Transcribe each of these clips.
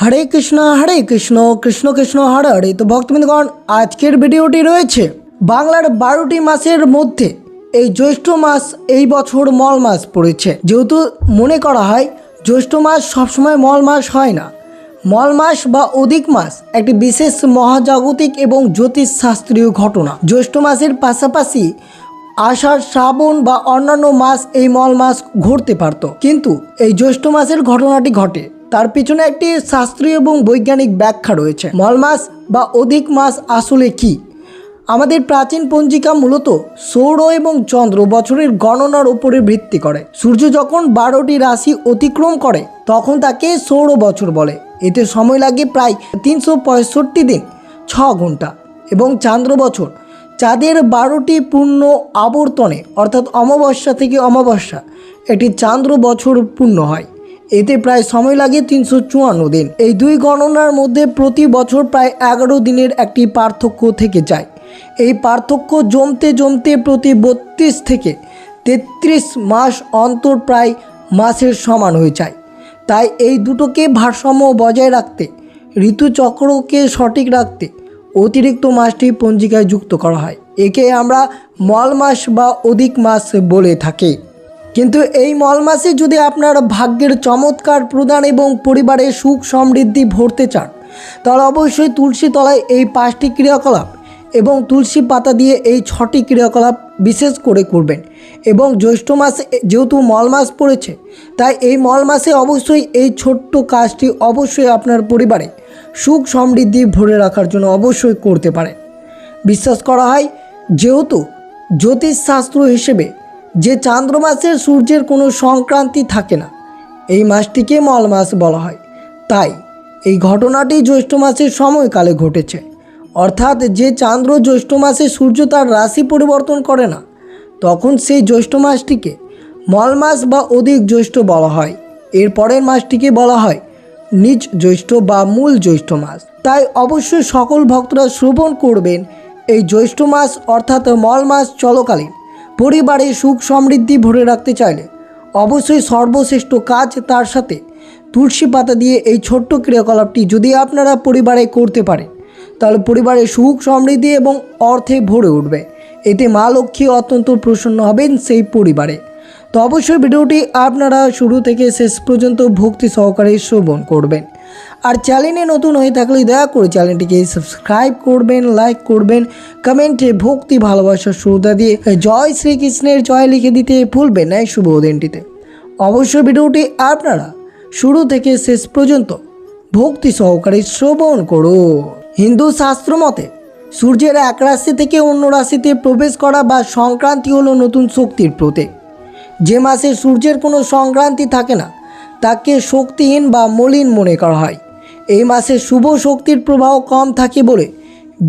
হরে কৃষ্ণ কৃষ্ণ কৃষ্ণ হরে হরে। তো ভক্তবৃন্দগণ, আজকের ভিডিওটি রয়েছে বাংলার 12টি মাসের মধ্যে এই জ্যৈষ্ঠ মাস এই বছর মল মাস পড়েছে। যেহেতু মনে করা হয় জ্যৈষ্ঠ মাস সবসময় মল মাস হয় না, মল মাস বা অধিক মাস একটি বিশেষ মহাজাগতিক এবং জ্যোতিষশাস্ত্রীয় ঘটনা। জ্যৈষ্ঠ মাসের পাশাপাশি আষাঢ়, শ্রাবণ বা অন্যান্য মাস এই মল মাস ঘটতে পারত, কিন্তু এই জ্যৈষ্ঠ মাসের ঘটনাটি ঘটে। তার পিছনে একটি শাস্ত্রীয় এবং বৈজ্ঞানিক ব্যাখ্যা রয়েছে। মল মাস বা অধিক মাস আসলে কি? আমাদের প্রাচীন পঞ্জিকা মূলত সৌর এবং চন্দ্র বছরের গণনার উপরে ভিত্তি করে। সূর্য যখন 12টি রাশি অতিক্রম করে তখন তাকে সৌর বছর বলে। এতে সময় লাগে প্রায় 365 দিন 6 ঘন্টা। এবং চান্দ্র বছর চাঁদের 12টি পূর্ণ আবর্তনে অর্থাৎ অমাবস্যা থেকে অমাবস্যা একটি চান্দ্র বছর পূর্ণ হয়। এতে প্রায় সময় লাগে 354 দিন। এই দুই গণনার মধ্যে প্রতি বছর প্রায় 11 দিনের একটি পার্থক্য থেকে যায়। এই পার্থক্য জমতে জমতে প্রতি 32 থেকে 33 মাস অন্তর প্রায় মাসের সমান হয়ে যায়। তাই এই দুটোকে ভারসাম্য বজায় রাখতে, ঋতুচক্রকে সঠিক রাখতে অতিরিক্ত মাসটি পঞ্জিকায় যুক্ত করা হয়। একে আমরা মল মাস বা অধিক মাস বলে থাকি। কিন্তু এই মল মাসে যদি আপনার ভাগ্যের চমৎকার প্রদান এবং পরিবারের সুখ সমৃদ্ধি ভরতে চান, তাহলে অবশ্যই তুলসী তলায় এই 5টি ক্রিয়াকলাপ এবং তুলসী পাতা দিয়ে এই 6টি ক্রিয়াকলাপ বিশেষ করে করবেন। এবং জ্যৈষ্ঠ মাসে যেহেতু মল মাস পড়েছে, তাই এই মল মাসে অবশ্যই এই ছোট্ট কাজটি অবশ্যই আপনার পরিবারে সুখ সমৃদ্ধি ভরে রাখার জন্য অবশ্যই করতে পারেন। বিশ্বাস করা হয় যেহেতু জ্যোতিষশাস্ত্র হিসেবে যে চান্দ্র মাসের সূর্যের কোনো সংক্রান্তি থাকে না, এই মাসটিকে মল মাস বলা হয়। তাই এই ঘটনাটি জ্যৈষ্ঠ মাসের সময়কালে ঘটেছে। অর্থাৎ যে চান্দ্র জ্যৈষ্ঠ মাসে সূর্য তার রাশি পরিবর্তন করে না, তখন সেই জ্যৈষ্ঠ মাসটিকে মল মাস বা অধিক জ্যৈষ্ঠ বলা হয়। এর পরের মাসটিকে বলা হয় নিজ জ্যৈষ্ঠ বা মূল জ্যৈষ্ঠ মাস। তাই অবশ্যই সকল ভক্তরা শ্রবণ করবেন এই জ্যৈষ্ঠ মাস অর্থাৎ মল মাস চলাকালীন পরিবারে সুখ সমৃদ্ধি ভরে রাখতে চাইলে অবশ্যই সর্বশ্রেষ্ঠ কাজ, তার সাথে তুলসী পাতা দিয়ে এই ছোট্ট ক্রিয়াকলাপটি যদি আপনারা পরিবারে করতে পারেন, তাহলে পরিবারে সুখ সমৃদ্ধি এবং অর্থে ভরে উঠবে। এতে মা লক্ষ্মী অত্যন্ত প্রসন্ন হবেন সেই পরিবারে। তো অবশ্যই ভিডিওটি আপনারা শুরু থেকে শেষ পর্যন্ত ভক্তি সহকারে শ্রবণ করবেন। আর চ্যানেলে নতুন হয়ে থাকলে দয়া করে চ্যানেলটিকে সাবস্ক্রাইব করবেন, লাইক করবেন, কমেন্টে ভক্তি ভালোবাসার শ্রদ্ধা দিয়ে জয় শ্রীকৃষ্ণের জয় লিখে দিতে ভুলবেন না এই শুভ দিনটিতে। অবশ্যই ভিডিওটি আপনারা শুরু থেকে শেষ পর্যন্ত ভক্তি সহকারে শ্রবণ করুন। হিন্দু শাস্ত্র মতে সূর্যের এক রাশি থেকে অন্য রাশিতে প্রবেশ করা বা সংক্রান্তি হলো নতুন শক্তির প্রতীক। যে মাসে সূর্যের কোনো সংক্রান্তি থাকে না তাকে শক্তিহীন বা মলিন মনে করা হয়। এই মাসে শুভ শক্তির প্রবাহ কম থাকে বলে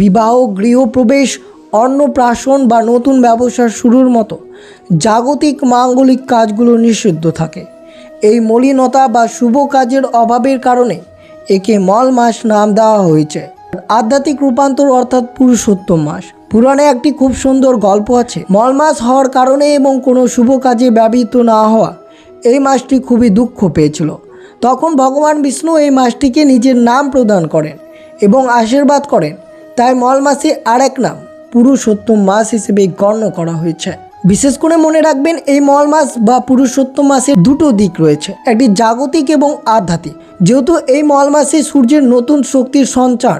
বিবাহ, গৃহপ্রবেশ, অন্নপ্রাশন বা নতুন ব্যবসা শুরুর মতো জাগতিক মাঙ্গলিক কাজগুলো নিষিদ্ধ থাকে। এই মলিনতা বা শুভ কাজের অভাবের কারণে একে মল মাস নাম দেওয়া হয়েছে। আধ্যাত্মিক রূপান্তর অর্থাৎ পুরুষোত্তম মাস। পুরাণে একটি খুব সুন্দর গল্প আছে। মল মাস হওয়ার কারণে এবং কোনো শুভ কাজে ব্যবহৃত না হওয়া এই মাসটি খুবই দুঃখ পেয়েছিল। তখন ভগবান বিষ্ণু এই মাসটিকে নিজের নাম প্রদান করেন এবং আশীর্বাদ করেন। তাই মল মাসে আরেক নাম পুরুষোত্তম মাস হিসেবে গণ্য করা হয়েছে। বিশেষ করে মনে রাখবেন এই মল মাস বা পুরুষোত্তম মাসের দুটো দিক রয়েছে, একটি জাগতিক এবং আধ্যাত্মিক। যেহেতু এই মল মাসে সূর্যের নতুন শক্তির সঞ্চার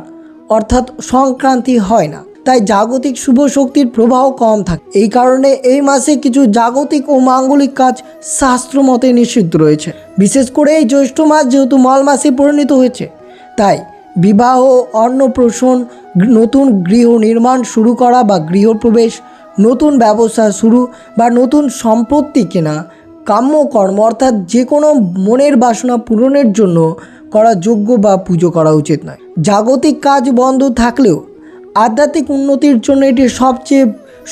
অর্থাৎ সংক্রান্তি হয় না, তাই জাগতিক শুভ শক্তির প্রবাহ কম থাকে। এই কারণে এই মাসে কিছু জাগতিক ও মাঙ্গলিক কাজ শাস্ত্র মতে নিষিদ্ধ রয়েছে। বিশেষ করে এই জ্যৈষ্ঠ মাস যেহেতু মল মাসে পরিণত হয়েছে, তাই বিবাহ, অন্নপ্রাশন, নতুন গৃহ নির্মাণ শুরু করা বা গৃহপ্রবেশ, নতুন ব্যবসা শুরু বা নতুন সম্পত্তি কেনা, কাম্যকর্ম অর্থাৎ যে কোনো মনের বাসনা পূরণের জন্য করা যোগ্য বা পুজো করা উচিত নয়। জাগতিক কাজ বন্ধ থাকলেও আধ্যাত্মিক উন্নতির জন্য এটি সবচেয়ে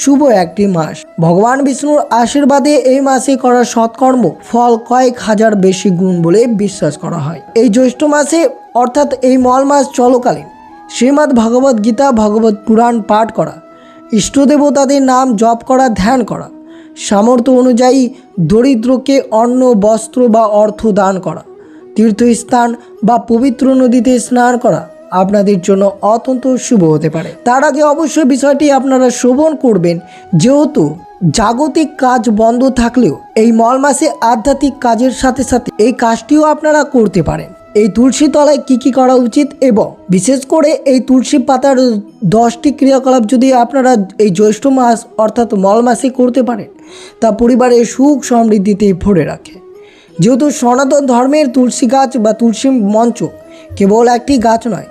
শুভ একটি মাস। ভগবান বিষ্ণুর আশীর্বাদে এই মাসে করা সৎকর্ম ফল কয়েক হাজার বেশি গুণ বলে বিশ্বাস করা হয়। এই জ্যৈষ্ঠ মাসে অর্থাৎ এই মল মাস চলাকালীন শ্রীমদ্ ভগবদ গীতা, ভগবত পুরাণ পাঠ করা, ইষ্টদেবতাদের নাম জপ করা, ধ্যান করা, সামর্থ্য অনুযায়ী দরিদ্রকে অন্ন, বস্ত্র বা অর্থ দান করা, তীর্থস্থান বা পবিত্র নদীতে স্নান করা আপনাদের জন্য অত্যন্ত শুভ হতে পারে। তার আগে অবশ্যই বিষয়টি আপনারা শ্রবণ করবেন, যেহেতু জাগতিক কাজ বন্ধ থাকলেও এই মল মাসে আধ্যাত্মিক কাজের সাথে সাথে এই কাজটিও আপনারা করতে পারেন। এই তুলসী তলায় কী করা উচিত এবং বিশেষ করে এই তুলসী পাতার 10টি ক্রিয়াকলাপ যদি আপনারা এই জ্যৈষ্ঠ মাস অর্থাৎ মল মাসে করতে পারেন, তা পরিবারের সুখ সমৃদ্ধিতে ভরে রাখে। যেহেতু সনাতন ধর্মের তুলসী গাছ বা তুলসী মঞ্চ কেবল একটি গাছ নয়,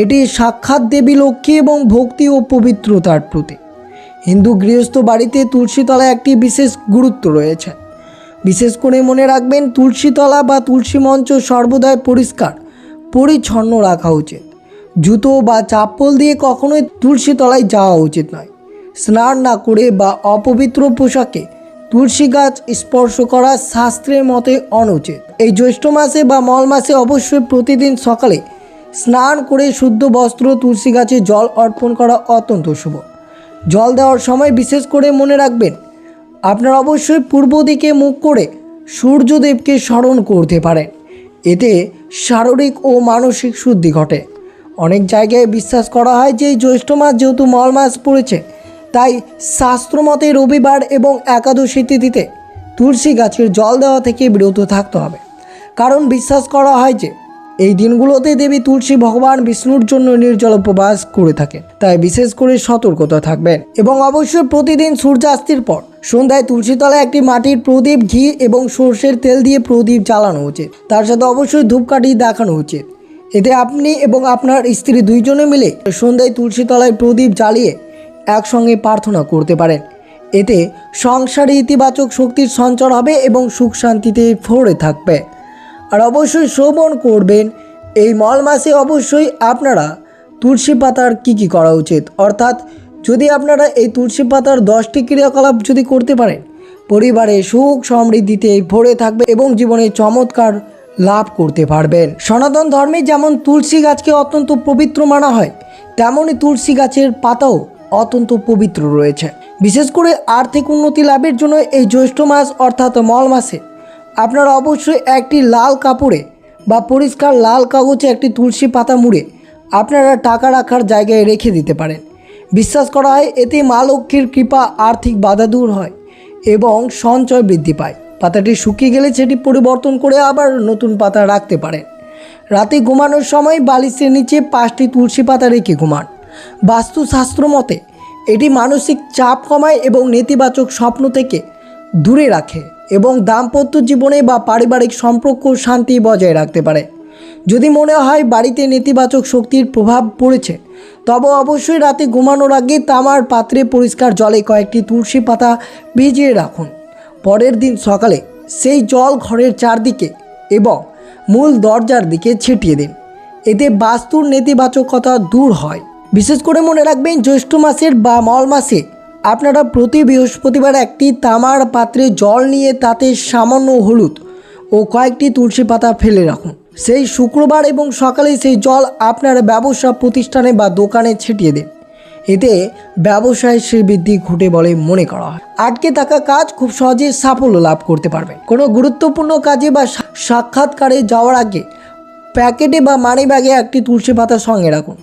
এটি সাক্ষাৎ দেবী লক্ষ্মী এবং ভক্তি ও পবিত্রতার প্রতীক। হিন্দু গৃহস্থ বাড়িতে তুলসী তলায় একটি বিশেষ গুরুত্ব রয়েছে। বিশেষ করে মনে রাখবেন, তুলসী তলা বা তুলসী মঞ্চ সর্বদাই পরিষ্কার পরিচ্ছন্ন রাখা উচিত। জুতো বা চপ্পল দিয়ে কখনোই তুলসী তলায় যাওয়া উচিত নয়। স্নান না করে বা অপবিত্র পোশাকে তুলসী গাছ স্পর্শ করা শাস্ত্রের মতে অনুচিত। এই জ্যৈষ্ঠ মাসে বা মল মাসে অবশ্যই প্রতিদিন সকালে স্নান করে শুদ্ধ বস্ত্র তুলসী গাছে জল অর্পণ করা অত্যন্ত শুভ। জল দেওয়ার সময় বিশেষ করে মনে রাখবেন, আপনারা অবশ্যই পূর্ব দিকে মুখ করে সূর্যদেবকে স্মরণ করতে পারেন। এতে শারীরিক ও মানসিক শুদ্ধি ঘটে। অনেক জায়গায় বিশ্বাস করা হয় যে এই জ্যৈষ্ঠ মাস যেহেতু মল মাস পড়েছে, তাই শাস্ত্রমতে রবিবার এবং একাদশী তিথিতে তুলসী গাছের জল দেওয়া থেকে বিরত থাকতে হবে। কারণ বিশ্বাস করা হয় যে এই দিনগুলোতে দেবী তুলসী ভগবান বিষ্ণুর জন্য নির্জল উপবাস করে থাকেন। তাই বিশেষ করে সতর্কতা থাকবেন এবং অবশ্যই প্রতিদিন সূর্যাস্তের পর সন্ধ্যায় তুলসী তলায় একটি মাটির প্রদীপ, ঘি এবং সর্ষের তেল দিয়ে প্রদীপ জ্বালানো উচিত। তার সাথে অবশ্যই ধূপকাঠি দেখানো উচিত। এতে আপনি এবং আপনার স্ত্রী দুইজনে মিলে সন্ধ্যায় তুলসী তলায় প্রদীপ জ্বালিয়ে একসঙ্গে প্রার্থনা করতে পারেন। এতে সংসারে ইতিবাচক শক্তির সঞ্চার হবে এবং সুখ শান্তিতে ভরে থাকবে। আর অবশ্যই শ্রবণ করবেন, এই মল মাসে অবশ্যই আপনারা তুলসী পাতার কী করা উচিত, অর্থাৎ যদি আপনারা এই তুলসী পাতার 10টি ক্রিয়াকলাপ যদি করতে পারেন, পরিবারে সুখ সমৃদ্ধিতে ভরে থাকবে এবং জীবনে চমৎকার লাভ করতে পারবেন। সনাতন ধর্মে যেমন তুলসী গাছকে অত্যন্ত পবিত্র মানা হয়, তেমনই তুলসী গাছের পাতাও অত্যন্ত পবিত্র রয়েছে। বিশেষ করে আর্থিক উন্নতি লাভের জন্য এই জ্যৈষ্ঠ মাস অর্থাৎ মল মাসে আপনারা অবশ্যই একটি লাল কাপড়ে বা পরিষ্কার লাল কাগজে একটি তুলসী পাতা মুড়ে আপনারা টাকা রাখার জায়গায় রেখে দিতে পারেন। বিশ্বাস করা হয় এতে মা লক্ষ্মীর কৃপা, আর্থিক বাধা দূর হয় এবং সঞ্চয় বৃদ্ধি পায়। পাতাটি শুকিয়ে গেলে সেটি পরিবর্তন করে আবার নতুন পাতা রাখতে পারেন। রাতে ঘুমানোর সময় বালিশের নিচে 5টি তুলসী পাতা রেখে ঘুমান। বাস্তুশাস্ত্র মতে এটি মানসিক চাপ কমায় এবং নেতিবাচক স্বপ্ন থেকে দূরে রাখে এবং দাম্পত্য জীবনে বা পারিবারিক সম্পর্ক শান্তি বজায় রাখতে পারে। যদি মনে হয় বাড়িতে নেতিবাচক শক্তির প্রভাব পড়েছে, তবে অবশ্যই রাতে ঘুমানোর আগে তামার পাত্রে পরিষ্কার জলে কয়েকটি তুলসী পাতা ভিজিয়ে রাখুন। পরের দিন সকালে সেই জল ঘরের চারদিকে এবং মূল দরজার দিকে ছিটিয়ে দিন। এতে বাস্তুর নেতিবাচকতা দূর হয়। বিশেষ করে মনে রাখবেন, জ্যৈষ্ঠ মাসের বা মল মাসে আপনারা প্রতি বৃহস্পতিবার একটি তামার পাত্রে জল নিয়ে তাতে সামান্য হলুদ ও কয়েকটি তুলসী পাতা ফেলে রাখুন। সেই শুক্রবার এবং সকালে সেই জল আপনার ব্যবসা প্রতিষ্ঠানে বা দোকানে ছিটিয়ে দিন। এতে ব্যবসায় শ্রীবৃদ্ধি ঘটে বলে মনে করা হয়। আটকে থাকা কাজ খুব সহজে সাফল্য লাভ করতে পারবেন। কোনো গুরুত্বপূর্ণ কাজে বা সাক্ষাৎকারে যাওয়ার আগে প্যাকেটে বা মানি ব্যাগে একটি তুলসী পাতা সঙ্গে রাখুন।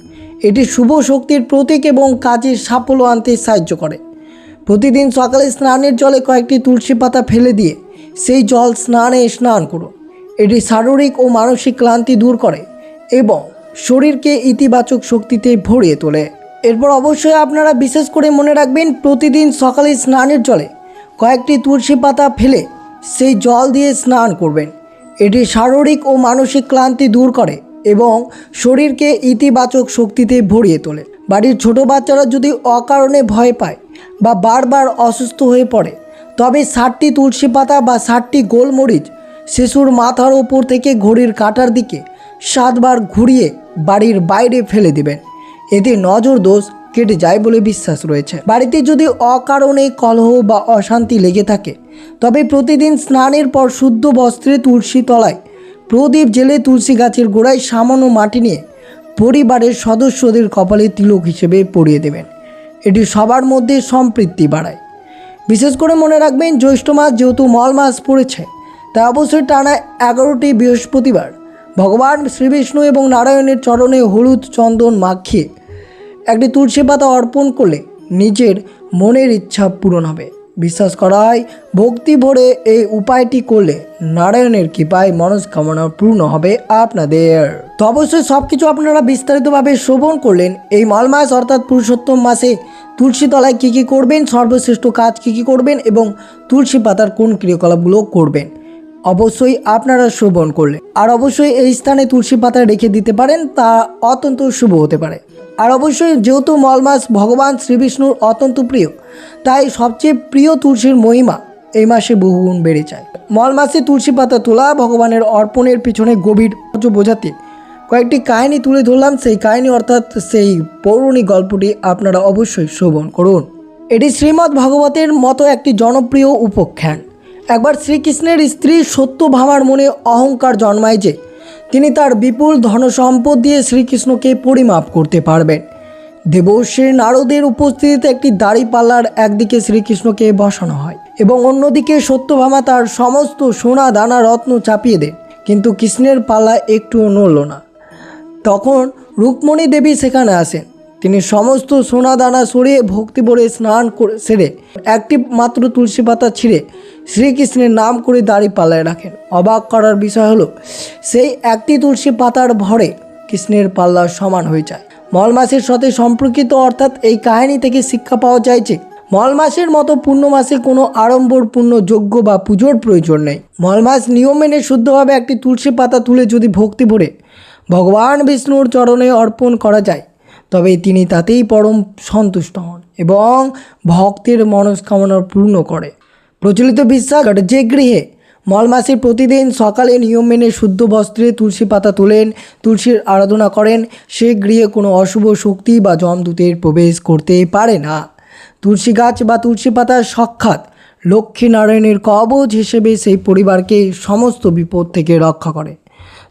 এটি শুভ শক্তির প্রতীক এবং কাজের সাফল্য আনতে সাহায্য করে। প্রতিদিন সকালে স্নানের জলে কয়েকটি তুলসী পাতা ফেলে দিয়ে সেই জল স্নান করুন। এটি শারীরিক ও মানসিক ক্লান্তি দূর করে এবং শরীরকে ইতিবাচক শক্তিতে ভরিয়ে তোলে। এরপর অবশ্যই আপনারা বিশেষ করে মনে রাখবেন, প্রতিদিন সকালে স্নানের জলে কয়েকটি তুলসী পাতা ফেলে সেই জল দিয়ে স্নান করবেন। এটি শারীরিক ও মানসিক ক্লান্তি দূর করে এবং শরীরকে ইতিবাচক শক্তিতে ভরিয়ে তোলে। বাড়ির ছোট বাচ্চারা যদি অকারণে ভয় পায় বা বারবার অসুস্থ হয়ে পড়ে, তবে 60টি তুলসী পাতা বা 60টি গোলমরিচ শিশুর মাথার ওপর থেকে ঘড়ির কাঁটার দিকে 7 বার ঘুরিয়ে বাড়ির বাইরে ফেলে দেবেন। এতে নজর দোষ কেটে যায় বলে বিশ্বাস রয়েছে। বাড়িতে যদি অকারণে কলহ বা অশান্তি লেগে থাকে, তবে প্রতিদিন স্নানের পর শুদ্ধ বস্ত্রে তুলসী তলায় প্রদীপ জেলে তুলসী গাছের গোড়ায় সামান্য মাটি নিয়ে পরিবারের সদস্যদের কপালে তিলক হিসেবে পরিয়ে দেবেন। এটি সবার মধ্যে সম্প্রীতি বাড়ায়। বিশেষ করে মনে রাখবেন, জ্যৈষ্ঠ মাস যেহেতু মল মাস পড়েছে, তাই অবশ্যই টানা 11টি বৃহস্পতিবার ভগবান শ্রীবিষ্ণু এবং নারায়ণের চরণে হলুদ চন্দন মাখিয়ে একটি তুলসী পাতা অর্পণ করলে নিজের মনের ইচ্ছা পূরণ হবে। বিশ্বাস করা হয় ভক্তি ভরে এই উপায়টি করলে নারায়ণের কৃপায় মনস্কামনা পূর্ণ হবে আপনাদের। তো অবশ্যই সব কিছু আপনারা বিস্তারিতভাবে শ্রবণ করলেন। এই মল মাস অর্থাৎ পুরুষোত্তম মাসে তুলসী তলায় কী কী করবেন, সর্বশ্রেষ্ঠ কাজ কী কী করবেন এবং তুলসী পাতার কোন ক্রিয়াকলাপগুলো করবেন অবশ্যই আপনারা শ্রবণ করলেন। আর অবশ্যই এই স্থানে তুলসী পাতা রেখে দিতে পারেন, তা অত্যন্ত শুভ হতে পারে। আর অবশ্যই যেহেতু মল মাস ভগবান শ্রীবিষ্ণুর অত্যন্ত প্রিয়, তাই সবচেয়ে প্রিয় তুলসীর মহিমা এই মাসে বহুগুণ বেড়ে যায়। মল মাসে তুলসী পাতা তোলা ভগবানের অর্পণের পিছনে গভীর বোঝাতে কয়েকটি কাহিনী তুলে ধরলাম। সেই কাহিনী অর্থাৎ সেই পৌরাণিক গল্পটি আপনারা অবশ্যই শ্রবণ করুন। এটি শ্রীমদ্ ভাগবতের মতো একটি জনপ্রিয় উপাখ্যান। একবার শ্রীকৃষ্ণের স্ত্রী সত্যভামার মনে অহংকার জন্মায় যে তিনি তার বিপুল ধনসম্পদ দিয়ে শ্রীকৃষ্ণকে পরিমাপ করতে পারবেন। দেবর্ষী নারদের উপস্থিতিতে একটি দাড়িপাল্লার একদিকে শ্রীকৃষ্ণকে বসানো হয় এবং অন্যদিকে সত্যভামা তার সমস্ত সোনা দানা রত্ন চাপিয়ে দেন, কিন্তু কৃষ্ণের পাল্লা একটুও নড়ল না। তখন রুক্মণী দেবী সেখানে আসেন। তিনি সমস্ত সোনা দানা সরিয়ে ভক্তি ভরে স্নান করে সেরে একটি মাত্র তুলসী পাতা ছিঁড়ে শ্রীকৃষ্ণের নাম করে দাড়ি পাল্লায় রাখেন। অবাক করার বিষয় হলো সেই একটি তুলসী পাতার ভরে কৃষ্ণের পাল্লা সমান হয়ে যায়। মল মাসের সাথে সম্পর্কিত অর্থাৎ এই কাহিনী থেকে শিক্ষা পাওয়া যায় যে মল মাসের মতো পূর্ণ মাসে কোনো আড়ম্বরপূর্ণ যজ্ঞ বা পুজোর প্রয়োজন নেই। মল মাস নিয়ম মেনে শুদ্ধভাবে একটি তুলসী পাতা তুলে যদি ভক্তি ভরে ভগবান বিষ্ণুর চরণে অর্পণ করা যায়, তবে তিনি তাতেই পরম সন্তুষ্ট হন এবং ভক্তের মনস্কামনা পূর্ণ করে। প্রচলিত বিশ্বাস যে গৃহে মল মাসে প্রতিদিন সকালে নিয়ম মেনে শুদ্ধ বস্ত্রে তুলসী পাতা তোলেন, তুলসীর আরাধনা করেন, সে গৃহে কোনো অশুভ শক্তি বা যমদূতের প্রবেশ করতে পারে না। তুলসী গাছ বা তুলসী পাতা সাক্ষাৎ লক্ষ্মীনারায়ণের কবচ হিসেবে সেই পরিবারকে সমস্ত বিপদ থেকে রক্ষা করে।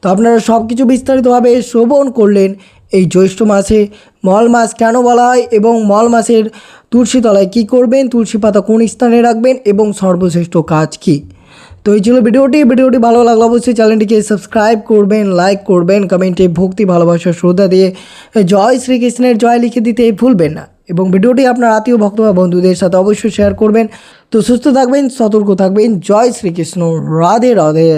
তো আপনারা সব কিছু বিস্তারিতভাবে শ্রবণ করলেন। এই জ্যৈষ্ঠ মাসে মল মাস কেন বলা হয় এবং মল মাসের তুলসী তলায় কী করবেন, তুলসী পাতা কোন স্থানে রাখবেন এবং সর্বশ্রেষ্ঠ কাজ কী। তো এই ছিল ভিডিওটি ভালো লাগলে অবশ্যই চ্যানেলটিকে সাবস্ক্রাইব করবেন, লাইক করবেন, কমেন্টে ভক্তি ভালোবাসা শ্রদ্ধা দিয়ে জয় শ্রীকৃষ্ণের জয় লিখে দিতে ভুলবেন না এবং ভিডিওটি আপনার আত্মীয় ভক্ত বা বন্ধুদের সাথে অবশ্যই শেয়ার করবেন। তো সুস্থ থাকবেন, সতর্ক থাকবেন। জয় শ্রীকৃষ্ণ, রাধে রাধে।